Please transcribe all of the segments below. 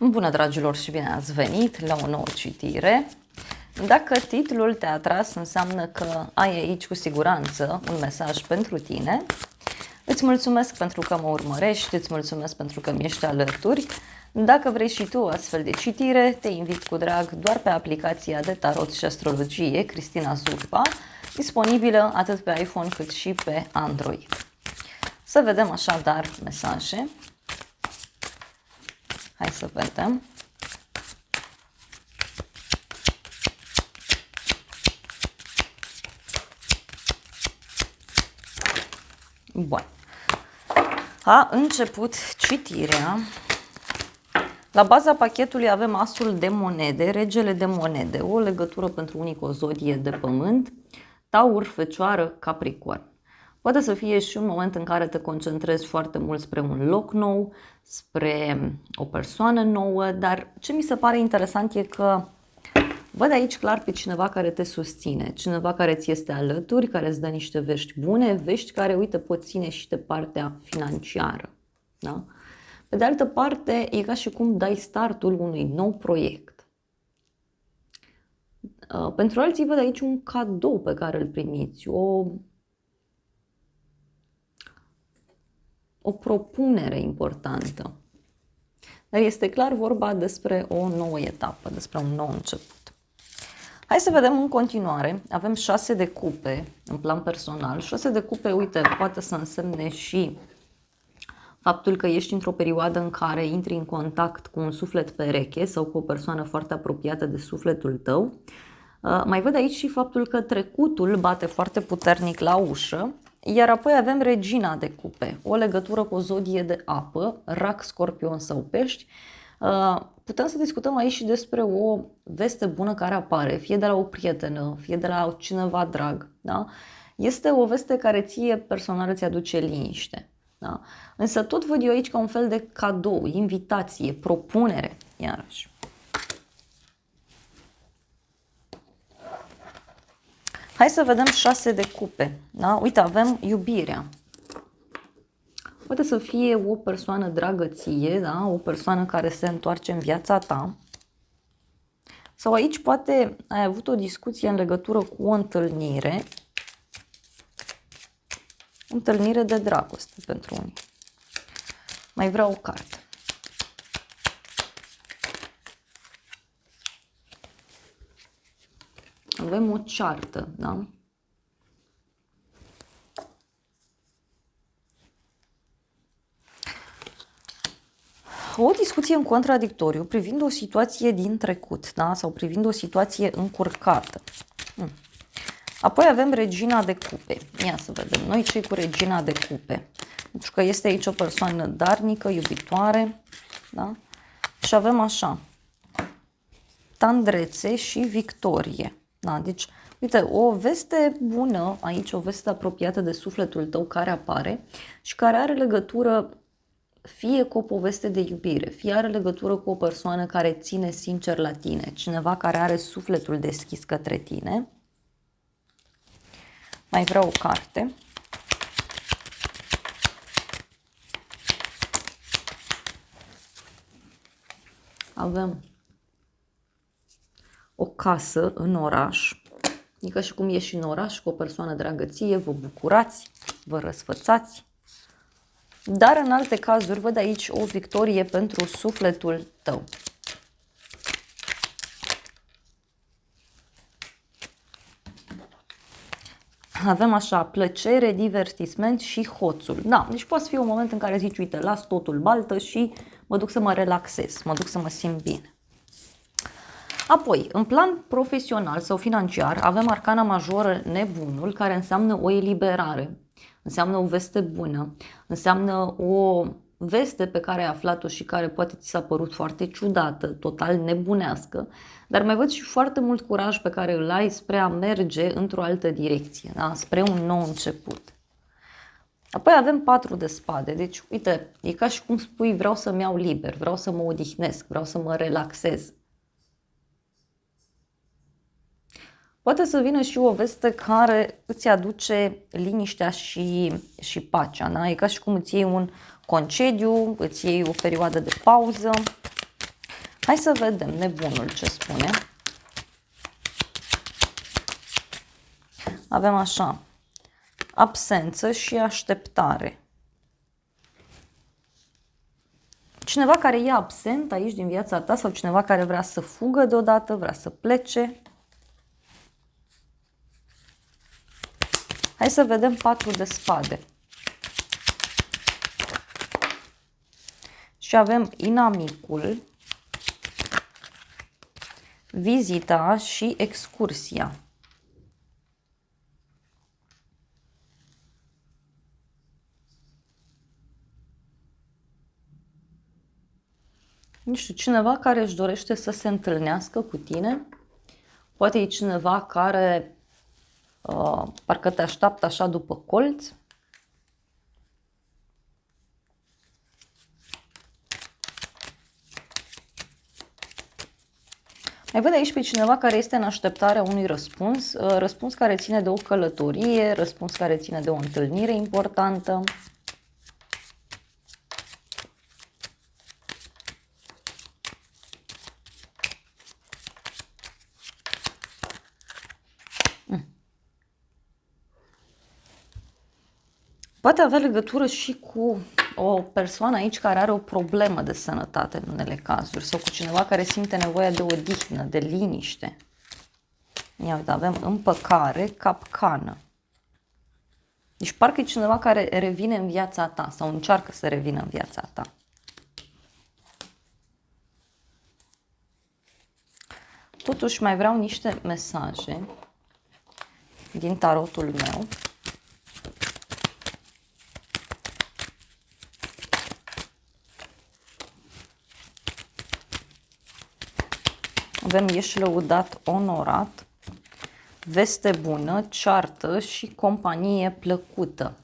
Bună, dragilor, și bine ați venit la o nouă citire. Dacă titlul te-a atras, înseamnă că ai aici cu siguranță un mesaj pentru tine. Îți mulțumesc pentru că mă urmărești, îți mulțumesc pentru că mi ești alături. Dacă vrei și tu o astfel de citire, te invit cu drag doar pe aplicația de tarot și astrologie Cristina Zurba, disponibilă atât pe iPhone cât și pe Android. Să vedem așadar mesaje. Hai să vedem. Bun. A început citirea. La baza pachetului avem asul de monede, regele de monede, o legătură pentru unii cu o zodie de pământ, Taur, Fecioară, Capricorn. Poate să fie și un moment în care te concentrezi foarte mult spre un loc nou, spre o persoană nouă, dar ce mi se pare interesant e că văd aici clar pe cineva care te susține, cineva care ți este alături, care îți dă niște vești bune, vești care, uite, pot ține și de partea financiară. Da? Pe de altă parte, e ca și cum dai startul unui nou proiect. Pentru alții văd aici un cadou pe care îl primiți, o propunere importantă. Dar este clar vorba despre o nouă etapă, despre un nou început. Hai să vedem în continuare. Avem 6 de cupe în plan personal. 6 de cupe, uite, poate să însemne și faptul că ești într-o perioadă în care intri în contact cu un suflet pereche sau cu o persoană foarte apropiată de sufletul tău. Mai văd aici și faptul că trecutul bate foarte puternic la ușă. Iar apoi avem regina de cupe, o legătură cu o zodie de apă, rac, scorpion sau pești. Putem să discutăm aici și despre o veste bună care apare, fie de la o prietenă, fie de la cineva drag. Da? Este o veste care ție personal îți aduce liniște. Da? Însă tot văd eu aici ca un fel de cadou, invitație, propunere, iarăși. Hai să vedem 6 de cupe. Da? Uite, avem iubirea. Poate să fie o persoană dragă ție, da? O persoană care se întoarce în viața ta. Sau aici poate ai avut o discuție în legătură cu o întâlnire. Întâlnire de dragoste pentru unii. Mai vreau o carte. Avem o ceartă, da? O discuție în contradictoriu privind o situație din trecut, da? Sau privind o situație încurcată. Apoi avem regina de cupe. Ia să vedem noi cei cu regina de cupe. Pentru că este aici o persoană darnică, iubitoare, da? Și avem așa, tandrețe și victorie. Da, deci, uite, o veste bună aici, o veste apropiată de sufletul tău care apare și care are legătură fie cu o poveste de iubire, fie are legătură cu o persoană care ține sincer la tine, cineva care are sufletul deschis către tine. Mai vreau o carte. Avem o casă în oraș. E ca și cum ieși în oraș cu o persoană dragă ție, vă bucurați, vă răsfățați. Dar în alte cazuri văd aici o victorie pentru sufletul tău. Avem așa, plăcere, divertisment și hoțul. Da, deci poate fi un moment în care zici, uite, las totul baltă și mă duc să mă relaxez, mă duc să mă simt bine. Apoi, în plan profesional sau financiar, avem arcana majoră nebunul, care înseamnă o eliberare, înseamnă o veste bună, înseamnă o veste pe care ai aflat-o și care poate ți s-a părut foarte ciudată, total nebunească, dar mai văd și foarte mult curaj pe care îl ai spre a merge într-o altă direcție, da? Spre un nou început. Apoi avem 4 de spade, deci uite, e ca și cum spui vreau să-mi iau liber, vreau să mă odihnesc, vreau să mă relaxez. Poate să vină și o veste care îți aduce liniștea și pacea. Da? E ca și cum îți iei un concediu, îți iei o perioadă de pauză. Hai să vedem nebunul ce spune. Avem așa, absență și așteptare. Cineva care e absent aici din viața ta sau cineva care vrea să fugă deodată, vrea să plece. Hai să vedem 4 de spade. Și avem inamicul, vizita și excursia. Nu știu, cineva care își dorește să se întâlnească cu tine. Poate e cineva care parcă te așteaptă așa după colț. Mai văd aici pe cineva care este în așteptarea unui răspuns, răspuns care ține de o călătorie, răspuns care ține de o întâlnire importantă. Poate avea legătură și cu o persoană aici care are o problemă de sănătate în unele cazuri sau cu cineva care simte nevoia de odihnă, de liniște. Ia uite, avem împăcare, capcană. Deci parcă e cineva care revine în viața ta sau încearcă să revină în viața ta. Totuși mai vreau niște mesaje din tarotul meu. Avem ești lăudat, onorat, veste bună, ceartă și companie plăcută.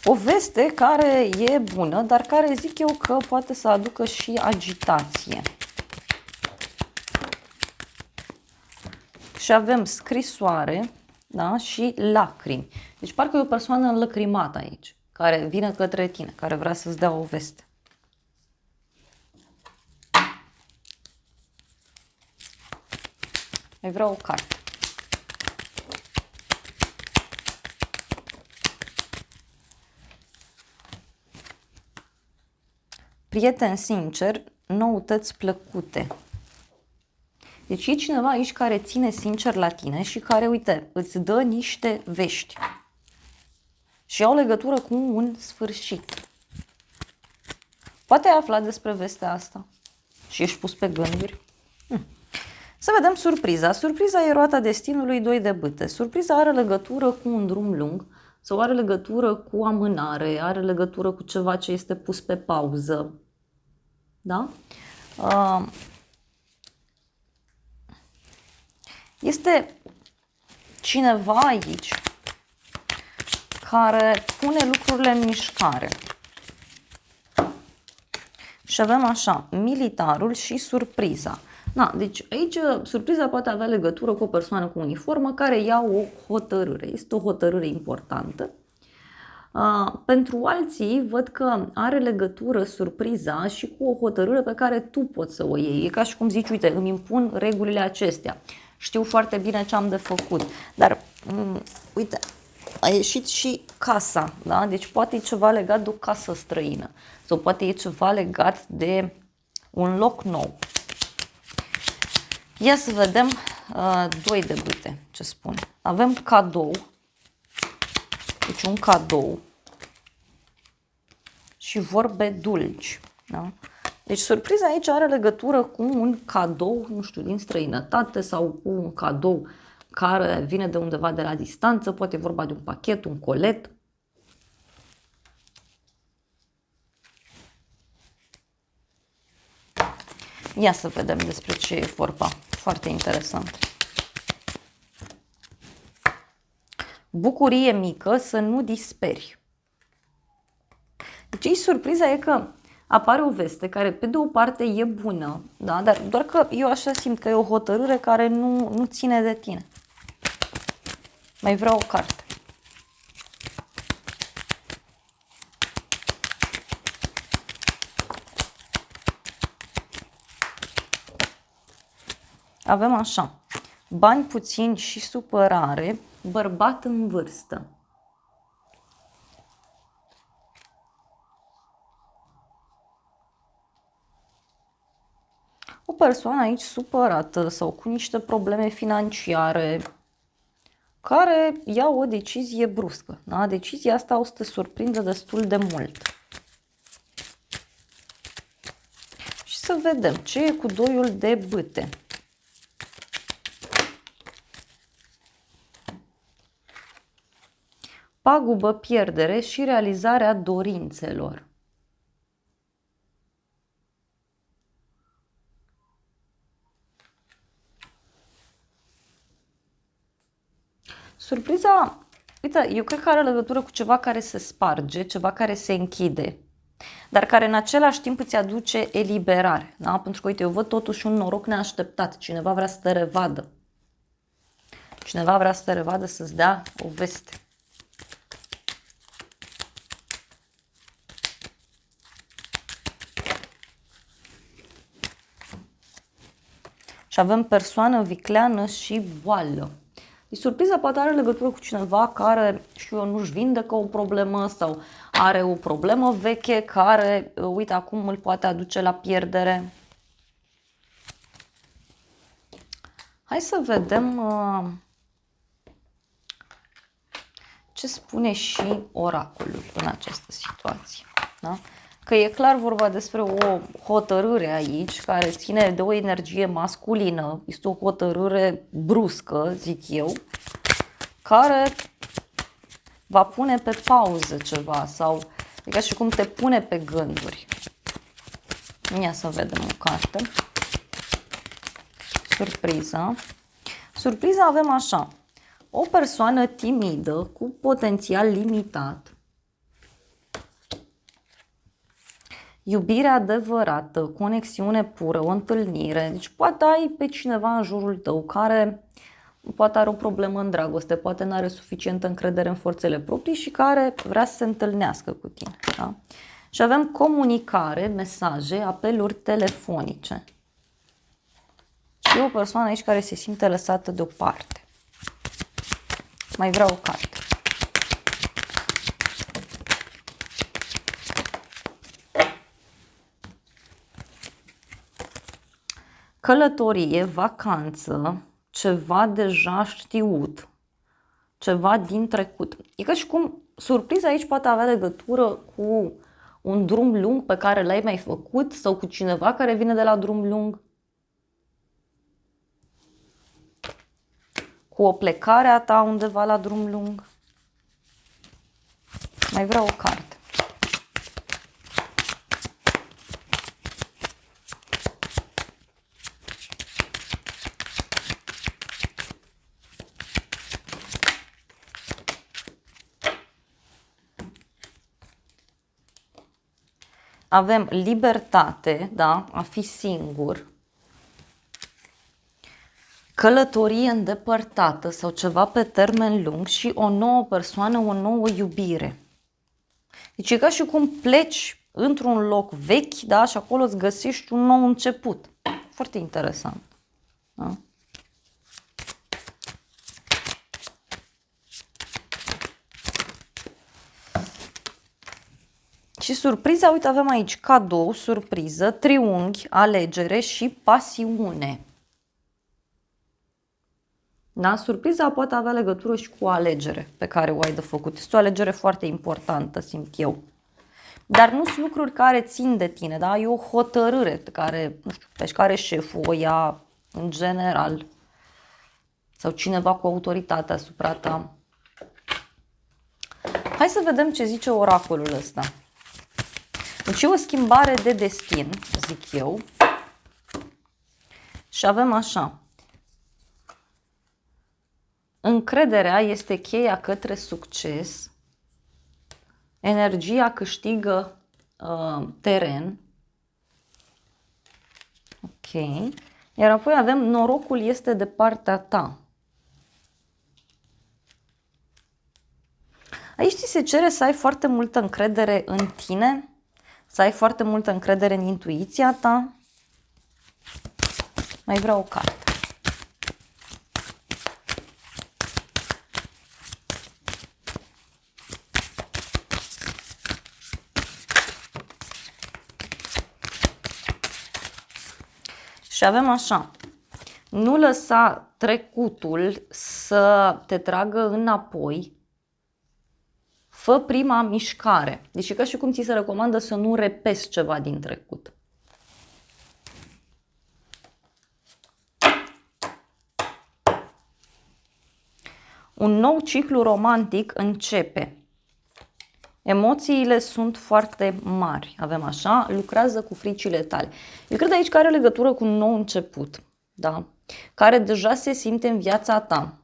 O veste care e bună, dar care zic eu că poate să aducă și agitație. Și avem scrisoare, da? Și lacrimi. Deci parcă e o persoană înlăcrimată aici, care vine către tine, care vrea să-ți dea o veste. Mai vreau o carte. Prieten sincer, noutăți plăcute. Deci e cineva aici care ține sincer la tine și care, uite, îți dă niște vești. Și au legătură cu un sfârșit. Poate ai aflat despre vestea asta și ești pus pe gânduri. Să vedem surpriza. Surpriza e roata destinului 2 de bâte. Surpriza are legătură cu un drum lung sau are legătură cu amânare, are legătură cu ceva ce este pus pe pauză. Da? Este cineva aici care pune lucrurile în mișcare. Și avem așa, militarul și surpriza. Da, deci aici surpriza poate avea legătură cu o persoană cu uniformă care ia o hotărâre. Este o hotărâre importantă. Pentru alții văd că are legătură surpriza și cu o hotărâre pe care tu poți să o iei. E ca și cum zici, uite, îmi impun regulile acestea. Știu foarte bine ce am de făcut. Dar, uite, a ieșit și casa, da? Deci poate e ceva legat de o casă străină. Sau poate e ceva legat de un loc nou. Ia să vedem 2 de bâte, ce spun. Avem cadou. Deci un cadou. Și vorbe dulci. Da? Deci surpriza aici are legătură cu un cadou, nu știu, din străinătate sau cu un cadou care vine de undeva de la distanță. Poate e vorba de un pachet, un colet. Ia să vedem despre ce e vorba. Foarte interesant. Bucurie mică, să nu disperi. Deci surpriza e că apare o veste care pe de o parte e bună, da? Dar doar că eu așa simt că e o hotărâre care nu ține de tine. Mai vreau o carte. Avem așa, bani puțini și supărare, bărbat în vârstă. O persoană aici supărată sau cu niște probleme financiare, care ia o decizie bruscă. Da? Decizia asta o să te surprindă destul de mult. Și să vedem ce e cu doiul de bâte. Pagubă, pierdere și realizarea dorințelor. Surpriza, uite, eu cred că are legătură cu ceva care se sparge, ceva care se închide, dar care în același timp îți aduce eliberare. Da? Pentru că, uite, eu văd totuși un noroc neașteptat. Cineva vrea să te revadă. Cineva vrea să te revadă, să-ți dea o veste. Și avem persoană vicleană și boală. Deci surpriza poate are legătură cu cineva care, știu eu, nu-și vindecă o problemă sau are o problemă veche care, uite, acum îl poate aduce la pierdere. Hai să vedem ce spune și oracolul în această situație. Da? Că e clar vorba despre o hotărâre aici care ține de o energie masculină. Este o hotărâre bruscă, zic eu, care va pune pe pauză ceva sau e ca și cum te pune pe gânduri. Ia să vedem o carte. Surpriza. Surpriza avem așa. O persoană timidă cu potențial limitat. Iubire adevărată, conexiune pură, o întâlnire. Deci poate ai pe cineva în jurul tău care poate are o problemă în dragoste, poate nu are suficientă încredere în forțele proprii și care vrea să se întâlnească cu tine. Da? Și avem comunicare, mesaje, apeluri telefonice. Și e o persoană aici care se simte lăsată deoparte. Mai vreau o carte. Călătorie, vacanță, ceva deja știut, ceva din trecut. E ca și cum surpriza aici poate avea legătură cu un drum lung pe care l-ai mai făcut sau cu cineva care vine de la drum lung. Cu o plecare a ta undeva la drum lung. Mai vreau o carte. Avem libertate, da, a fi singur, călătorie îndepărtată sau ceva pe termen lung și o nouă persoană, o nouă iubire. Deci e ca și cum pleci într-un loc vechi, da, și acolo îți găsești un nou început. Foarte interesant. Da? Și surpriza, uite, avem aici cadou, surpriză, triunghi, alegere și pasiune. Da? Surpriza poate avea legătură și cu o alegere pe care o ai de făcut. Este o alegere foarte importantă, simt eu. Dar nu sunt lucruri care țin de tine, da? E o hotărâre care, nu știu, pe care șeful o ia în general sau cineva cu autoritate asupra ta. Hai să vedem ce zice oracolul ăsta. Deci e o schimbare de destin, zic eu. Și avem așa. Încrederea este cheia către succes. Energia câștigă teren. Ok. Iar apoi avem norocul este de partea ta. Aici ți se cere să ai foarte multă încredere în tine, să ai foarte multă încredere în intuiția ta. Mai vreau o carte. Și avem așa, nu lăsa trecutul să te tragă înapoi, fă prima mișcare. Deci e ca și cum ți se recomandă să nu repezi ceva din trecut. Un nou ciclu romantic începe. Emoțiile sunt foarte mari, avem așa, lucrează cu fricile tale. Eu cred aici că are legătură cu un nou început, da? Care deja se simte în viața ta.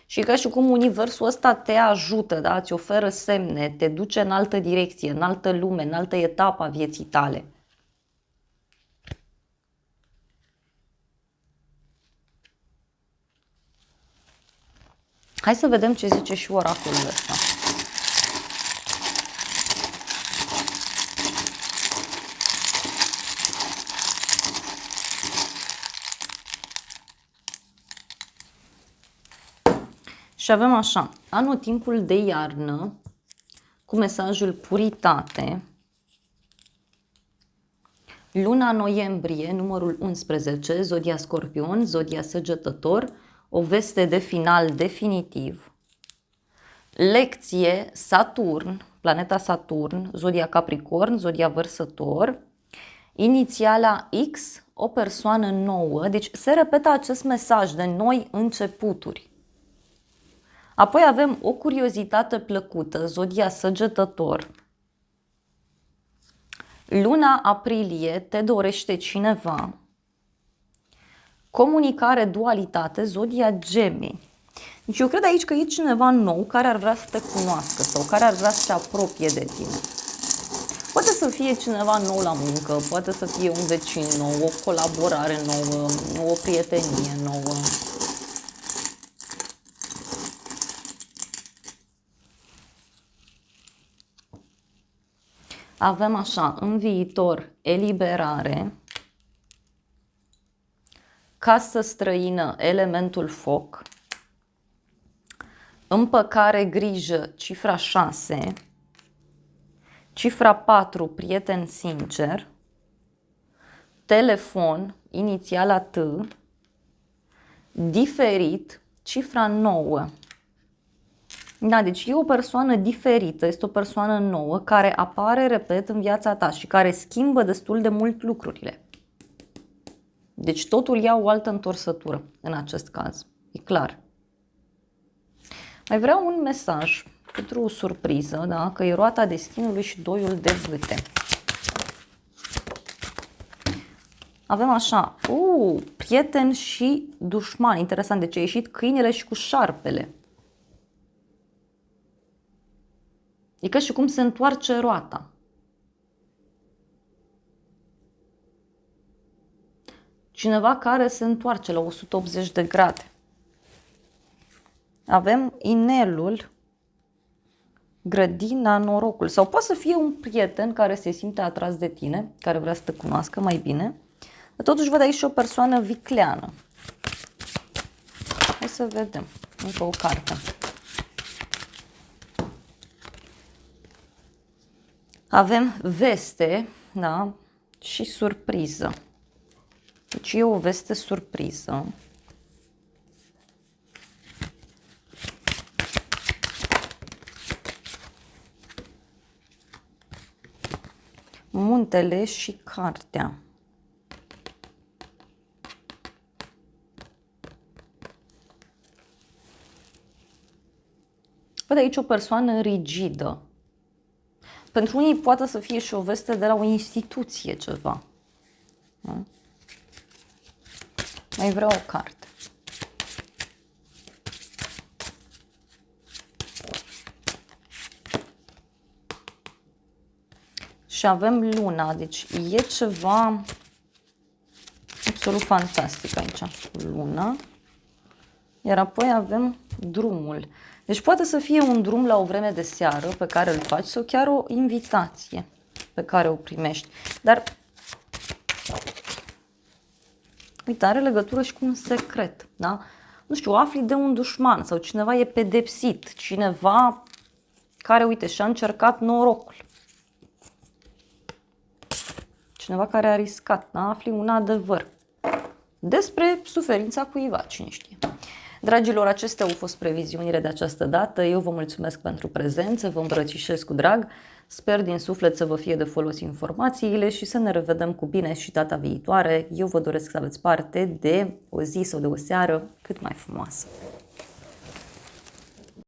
Și ca și cum universul ăsta te ajută, da? Îți oferă semne, te duce în altă direcție, în altă lume, în altă etapă a vieții tale. Hai să vedem ce zice și oracolul ăsta. Și avem așa, anotimpul de iarnă, cu mesajul puritate, luna noiembrie, numărul 11, zodia Scorpion, zodia Săgetător, o veste de final definitiv, lecție Saturn, planeta Saturn, zodia Capricorn, zodia Vărsător, inițiala X, o persoană nouă, deci se repetă acest mesaj de noi începuturi. Apoi avem o curiozitate plăcută, zodia Săgetător. Luna aprilie, te dorește cineva. Comunicare, dualitate, zodia Gemeni. Deci eu cred aici că e cineva nou care ar vrea să te cunoască sau care ar vrea să se apropie de tine. Poate să fie cineva nou la muncă, poate să fie un vecin nou, o colaborare nouă, o prietenie nouă. Avem așa, în viitor, eliberare, casă străină, elementul foc, împăcare, grijă, cifra 6, cifra 4, prieten sincer, telefon, inițiala T, diferit, cifra 9. Da, deci e o persoană diferită, este o persoană nouă care apare, repet, în viața ta și care schimbă destul de mult lucrurile. Deci totul ia o altă întorsătură în acest caz, e clar. Mai vreau un mesaj pentru o surpriză, da? Că e roata destinului și doiul de bâte. Avem așa, prieten și dușman, interesant, deci a ieșit câinele și cu șarpele. E ca și cum se întoarce roata. Cineva care se întoarce la 180 de grade. Avem inelul, grădina, norocul. Sau poate să fie un prieten care se simte atras de tine, care vrea să te cunoască mai bine. Dar totuși văd aici și o persoană vicleană. Hai să vedem. Încă o carte. Avem veste, da, și surpriză. Deci e o veste surpriză. Muntele și cartea. Văd aici o persoană rigidă. Pentru unii poate să fie și o veste de la o instituție ceva. Da? Mai vreau o carte. Și avem luna, deci e ceva absolut fantastic aici. Luna. Iar apoi avem drumul. Deci poate să fie un drum la o vreme de seară pe care îl faci sau chiar o invitație pe care o primești. Dar, uite, are legătură și cu un secret, da? Nu știu, afli de un dușman sau cineva e pedepsit, cineva care, uite, și-a încercat norocul. Cineva care a riscat, da? Afli un adevăr despre suferința cuiva, cine știe. Dragilor, acestea au fost previziunile de această dată. Eu vă mulțumesc pentru prezență, vă îmbrățișez cu drag. Sper din suflet să vă fie de folos informațiile și să ne revedem cu bine și data viitoare. Eu vă doresc să aveți parte de o zi sau de o seară cât mai frumoasă.